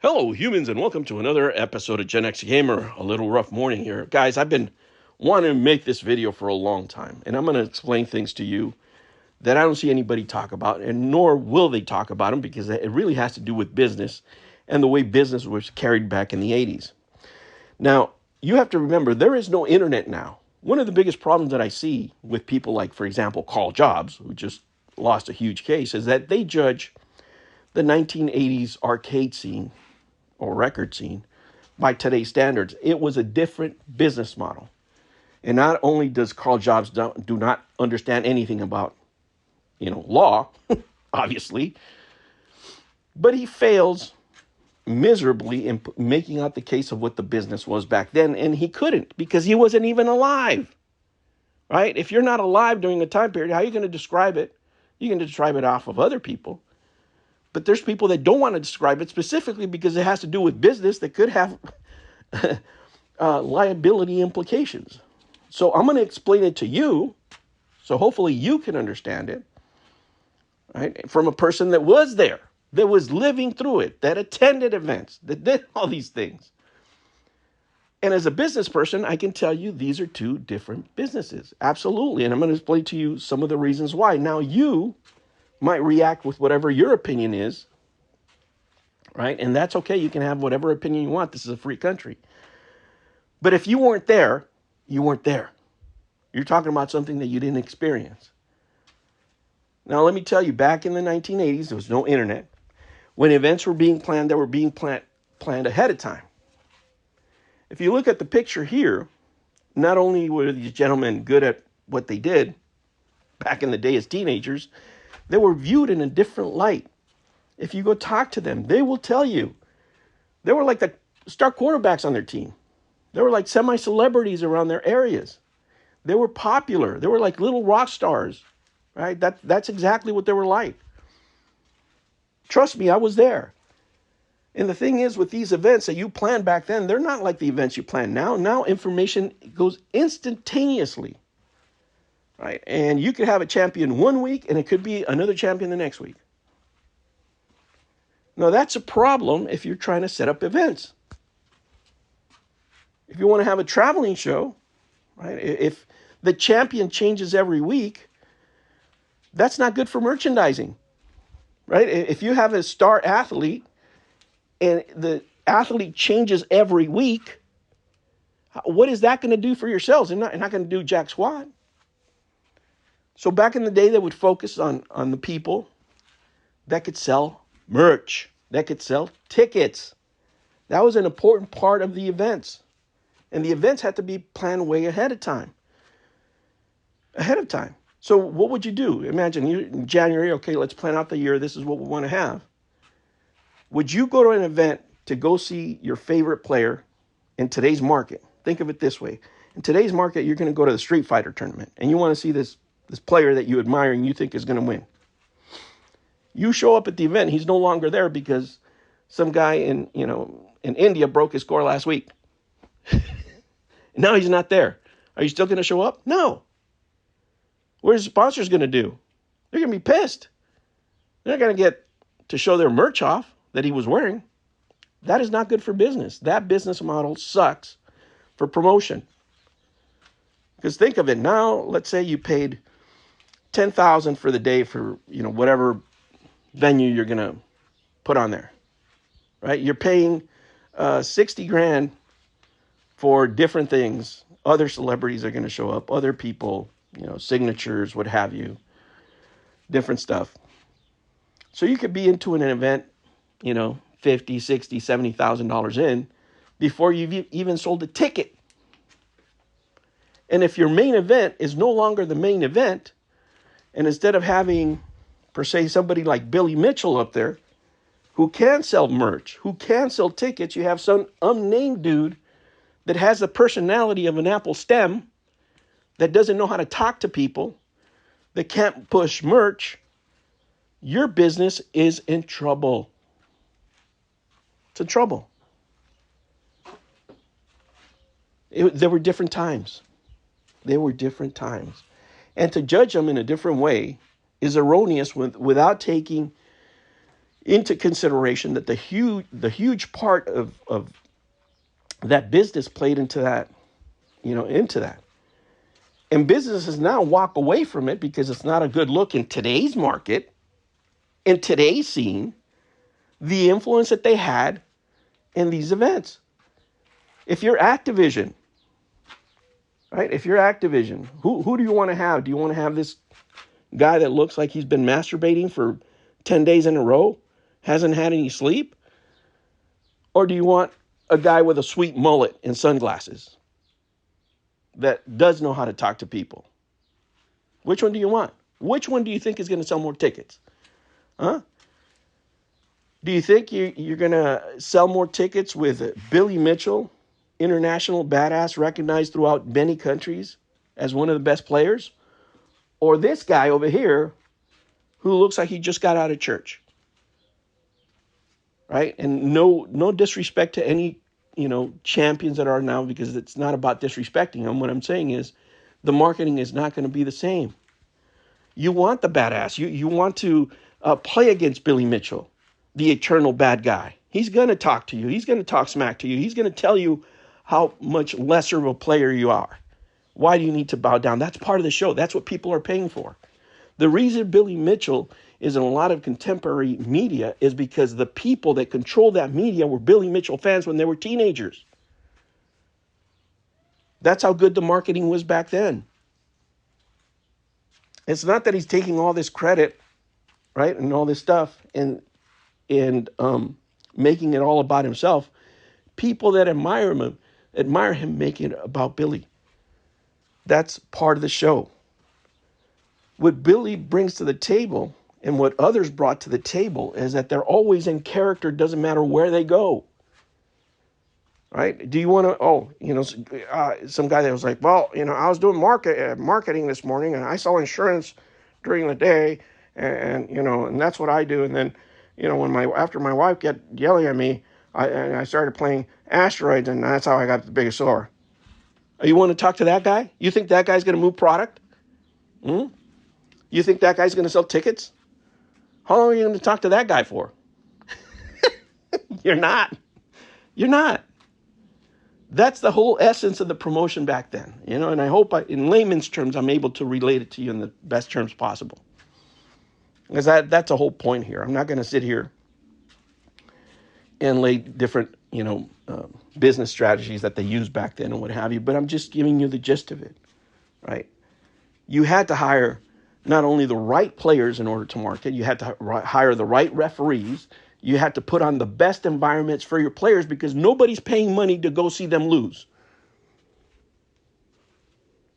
Hello, humans, and welcome to another episode of Gen X Gamer. A little rough morning here. Guys, I've been wanting to make this video for a long time, and I'm going to explain things to you that I don't see anybody talk about, and nor will they talk about them, because it really has to do with business and the way business was carried back in the 80s. Now, you have to remember, there is no internet now. One of the biggest problems that I see with people like, for example, KARL JOBST, who just lost a huge case, is that they judge the 1980s arcade scene or record scene by today's standards. It was a different business model. And not only does KARL JOBST do not understand anything about, law, obviously, but he fails miserably in making out the case of what the business was back then. And he couldn't, because he wasn't even alive, right? If you're not alive during a time period, how are you going to describe it? You can describe it off of other people. But there's people that don't want to describe it specifically because it has to do with business that could have liability implications. So I'm going to explain it to you, so hopefully you can understand it, right? From a person that was there, that was living through it, that attended events, that did all these things. And as a business person, I can tell you these are two different businesses. Absolutely. And I'm going to explain to you some of the reasons why. Now, you might react with whatever your opinion is, right? And that's okay. You can have whatever opinion you want. This is a free country. But if you weren't there, you weren't there. You're talking about something that you didn't experience. Now, let me tell you, back in the 1980s, there was no internet. When events were being planned, they were being planned ahead of time. If you look at the picture here, not only were these gentlemen good at what they did back in the day as teenagers, they were viewed in a different light. If you go talk to them, they will tell you they were like the star quarterbacks on their team. They were like semi-celebrities around their areas. They were popular. They were like little rock stars, right? That's exactly what they were like. Trust me, I was there. And the thing is, with these events that you planned back then, they're not like the events you plan now. Now information goes instantaneously. Right? And you could have a champion one week and it could be another champion the next week. Now, that's a problem if you're trying to set up events. If you want to have a traveling show, right? If the champion changes every week, that's not good for merchandising, right? If you have a star athlete and the athlete changes every week, what is that going to do for your sales? It's not going to do jack squat. So back in the day, they would focus on the people that could sell merch, that could sell tickets. That was an important part of the events. And the events had to be planned way ahead of time. So what would you do? Imagine you in January, okay, let's plan out the year. This is what we want to have. Would you go to an event to go see your favorite player in today's market? Think of it this way. In today's market, you're going to go to the Street Fighter tournament and you want to see this player that you admire and you think is going to win. You show up at the event, he's no longer there because some guy in India broke his score last week. Now he's not there. Are you still going to show up? No. What are the sponsors going to do? They're going to be pissed. They're not going to get to show their merch off that he was wearing. That is not good for business. That business model sucks for promotion. Because think of it now, let's say you paid $10,000 for the day for, whatever venue you're going to put on there, right? You're paying $60,000 for different things. Other celebrities are going to show up, other people, signatures, what have you, different stuff. So you could be into an event, $50,000, $60,000, $70,000 in before you've even sold a ticket. And if your main event is no longer the main event, and instead of having, per se, somebody like Billy Mitchell up there who can sell merch, who can sell tickets, you have some unnamed dude that has the personality of an apple stem that doesn't know how to talk to people, that can't push merch, your business is in trouble. It's in trouble. There were different times. And to judge them in a different way is erroneous without taking into consideration that the huge part of that business played into that, into that. And businesses now walk away from it because it's not a good look in today's market, in today's scene, the influence that they had in these events. If you're Activision, right? If you're Activision, who do you want to have? Do you want to have this guy that looks like he's been masturbating for 10 days in a row, hasn't had any sleep? Or do you want a guy with a sweet mullet and sunglasses that does know how to talk to people? Which one do you want? Which one do you think is going to sell more tickets? Huh? Do you think you're going to sell more tickets with Billy Mitchell, international badass, recognized throughout many countries as one of the best players? Or this guy over here who looks like he just got out of church? Right? And no disrespect to any, champions that are now, because it's not about disrespecting them. What I'm saying is the marketing is not going to be the same. You want the badass. You want to play against Billy Mitchell, the eternal bad guy. He's going to talk to you. He's going to talk smack to you. He's going to tell you how much lesser of a player you are. Why do you need to bow down? That's part of the show. That's what people are paying for. The reason Billy Mitchell is in a lot of contemporary media is because the people that control that media were Billy Mitchell fans when they were teenagers. That's how good the marketing was back then. It's not that he's taking all this credit, right, and all this stuff and making it all about himself. People that admire him making it about Billy. That's part of the show. What Billy brings to the table and what others brought to the table is that they're always in character, doesn't matter where they go. Right? Do you want to, some guy that was like, well, I was doing marketing this morning and I saw insurance during the day and that's what I do. And then, after my wife kept yelling at me, I started playing asteroids and that's how I got the biggest sore. You want to talk to that guy? You think that guy's going to move product? You think that guy's going to sell tickets? How long are you going to talk to that guy for? You're not. That's the whole essence of the promotion back then, and I hope in layman's terms, I'm able to relate it to you in the best terms possible. Because that's the whole point here. I'm not going to sit here and lay different, business strategies that they used back then and what have you, but I'm just giving you the gist of it, right? You had to hire not only the right players in order to market, you had to hire the right referees. You had to put on the best environments for your players because nobody's paying money to go see them lose.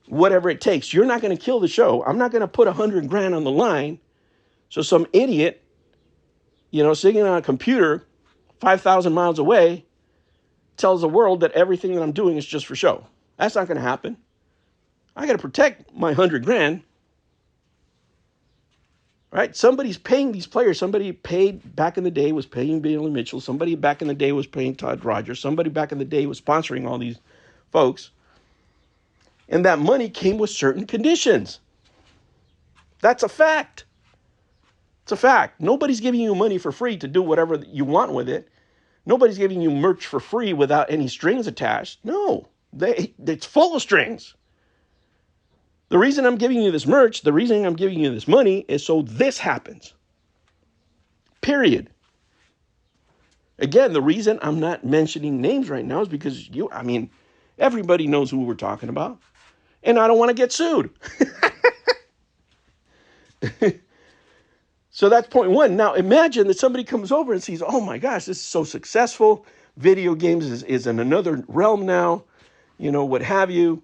Whatever it takes. You're not going to kill the show. I'm not going to put $100,000 on the line so some idiot, sitting on a computer 5,000 miles away tells the world that everything that I'm doing is just for show. That's not going to happen. I got to protect my $100,000. Right? Somebody's paying these players. Somebody paid back in the day was paying Billy Mitchell. Somebody back in the day was paying Todd Rogers. Somebody back in the day was sponsoring all these folks. And that money came with certain conditions. That's a fact. It's a fact. Nobody's giving you money for free to do whatever you want with it. Nobody's giving you merch for free without any strings attached. No, it's full of strings. The reason I'm giving you this merch, the reason I'm giving you this money is so this happens. Period. Again, the reason I'm not mentioning names right now is because everybody knows who we're talking about. And I don't want to get sued. So that's point one. Now imagine that somebody comes over and sees, oh my gosh, this is so successful. Video games is in another realm now, what have you.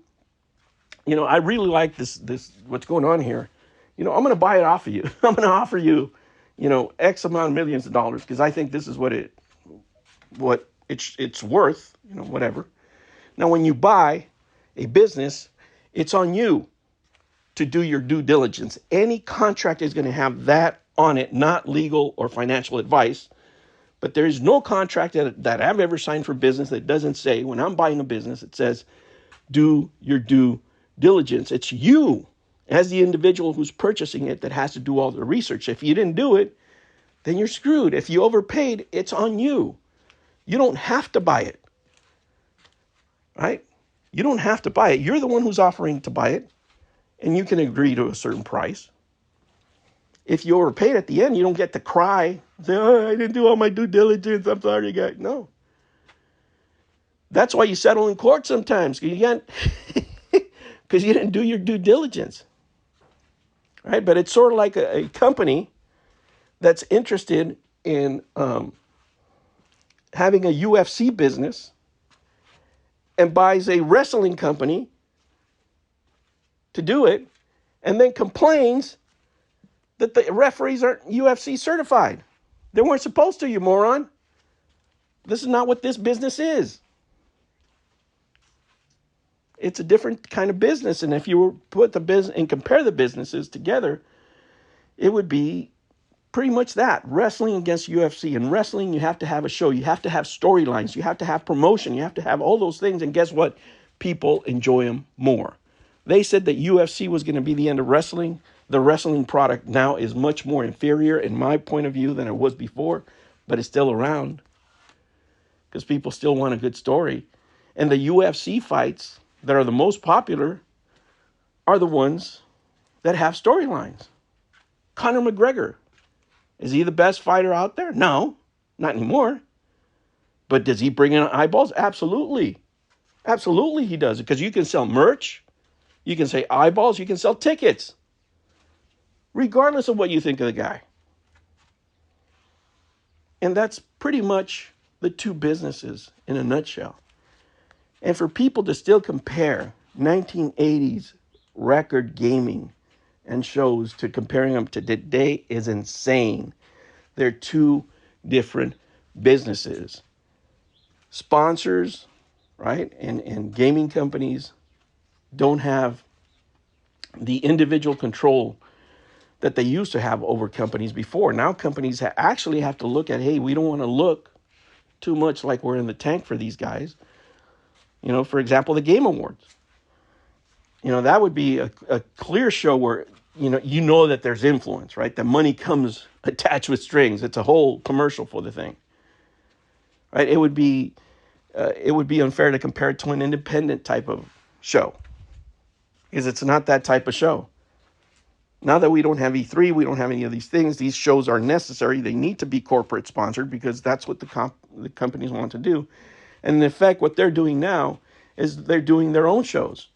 I really like this what's going on here. I'm going to buy it off of you. I'm going to offer you, X amount of millions of dollars because I think this is what it's worth, whatever. Now, when you buy a business, it's on you to do your due diligence. Any contract is going to have that on it, not legal or financial advice. But there is no contract that I've ever signed for business that doesn't say, when I'm buying a business, it says, do your due diligence. It's you as the individual who's purchasing it that has to do all the research. If you didn't do it, then you're screwed. If you overpaid, it's on you. You don't have to buy it, right? You don't have to buy it. You're the one who's offering to buy it, and you can agree to a certain price. If you overpaid at the end, you don't get to cry, say, oh, I didn't do all my due diligence. I'm sorry, guys. No. That's why you settle in court sometimes. Because you didn't do your due diligence. Right? But it's sort of like a company that's interested in having a UFC business and buys a wrestling company to do it, and then complains that the referees aren't UFC certified. They weren't supposed to, you moron. This is not what this business is. It's a different kind of business, and if you were put the business and compare the businesses together, it would be pretty much that. Wrestling against UFC. In wrestling, you have to have a show. You have to have storylines. You have to have promotion. You have to have all those things, and guess what? People enjoy them more. They said that UFC was going to be the end of wrestling. The wrestling product now is much more inferior, in my point of view, than it was before, but it's still around because people still want a good story. And the UFC fights that are the most popular are the ones that have storylines. Conor McGregor, is he the best fighter out there? No, not anymore. But does he bring in eyeballs? Absolutely. Absolutely he does, because you can sell merch, you can say eyeballs, you can sell tickets, regardless of what you think of the guy. And that's pretty much the two businesses in a nutshell. And for people to still compare 1980s record gaming and shows to comparing them to today is insane. They're two different businesses. Sponsors, right, and gaming companies don't have the individual control that they used to have over companies before. Now companies actually have to look at, hey, we don't want to look too much like we're in the tank for these guys. You know, for example, the Game Awards. You know, that would be a clear show where, you know that there's influence, right? The money comes attached with strings. It's a whole commercial for the thing, right? It would be unfair to compare it to an independent type of show, because it's not that type of show. Now that we don't have E3, we don't have any of these things. These shows are necessary. They need to be corporate sponsored because that's what the companies want to do. And in effect, what they're doing now is they're doing their own shows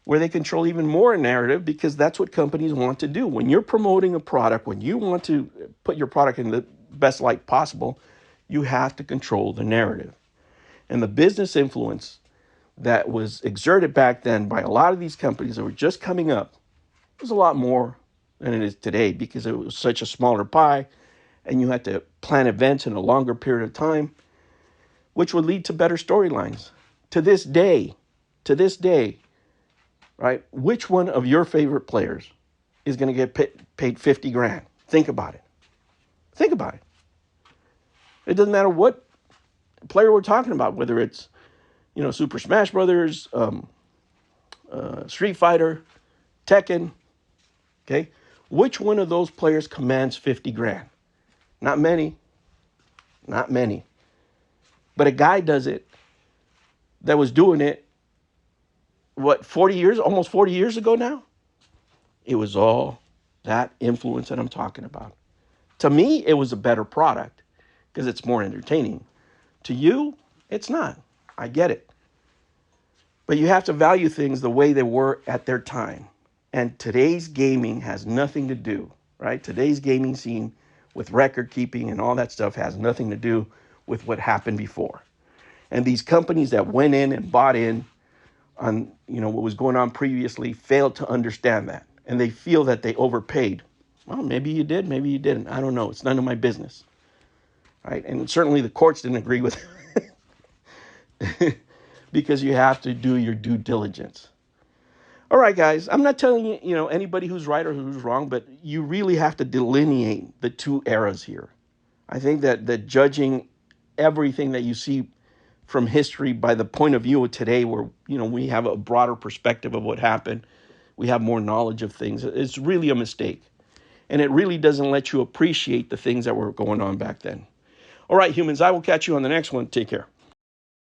where they control even more narrative, because that's what companies want to do. When you're promoting a product, when you want to put your product in the best light possible, you have to control the narrative. And the business influence that was exerted back then by a lot of these companies that were just coming up was a lot more than it is today, because it was such a smaller pie and you had to plan events in a longer period of time, which would lead to better storylines. To this day, right, which one of your favorite players is going to get paid 50 grand? Think about it. Think about it. It doesn't matter what player we're talking about, whether it's, Super Smash Brothers, Street Fighter, Tekken, okay? Which one of those players commands 50 grand? Not many. Not many. But a guy does it that was doing it, almost 40 years ago now? It was all that influence that I'm talking about. To me, it was a better product because it's more entertaining. To you, it's not. I get it. But you have to value things the way they were at their time. And today's gaming has nothing to do, right? Today's gaming scene with record keeping and all that stuff has nothing to do with what happened before. And these companies that went in and bought in on, what was going on previously failed to understand that. And they feel that they overpaid. Well, maybe you did, maybe you didn't. I don't know. It's none of my business. Right? And certainly the courts didn't agree with it because you have to do your due diligence. All right, guys, I'm not telling you, anybody who's right or who's wrong, but you really have to delineate the two eras here. I think that judging everything that you see from history by the point of view of today, where, we have a broader perspective of what happened, we have more knowledge of things, it's really a mistake. And it really doesn't let you appreciate the things that were going on back then. All right, humans, I will catch you on the next one. Take care.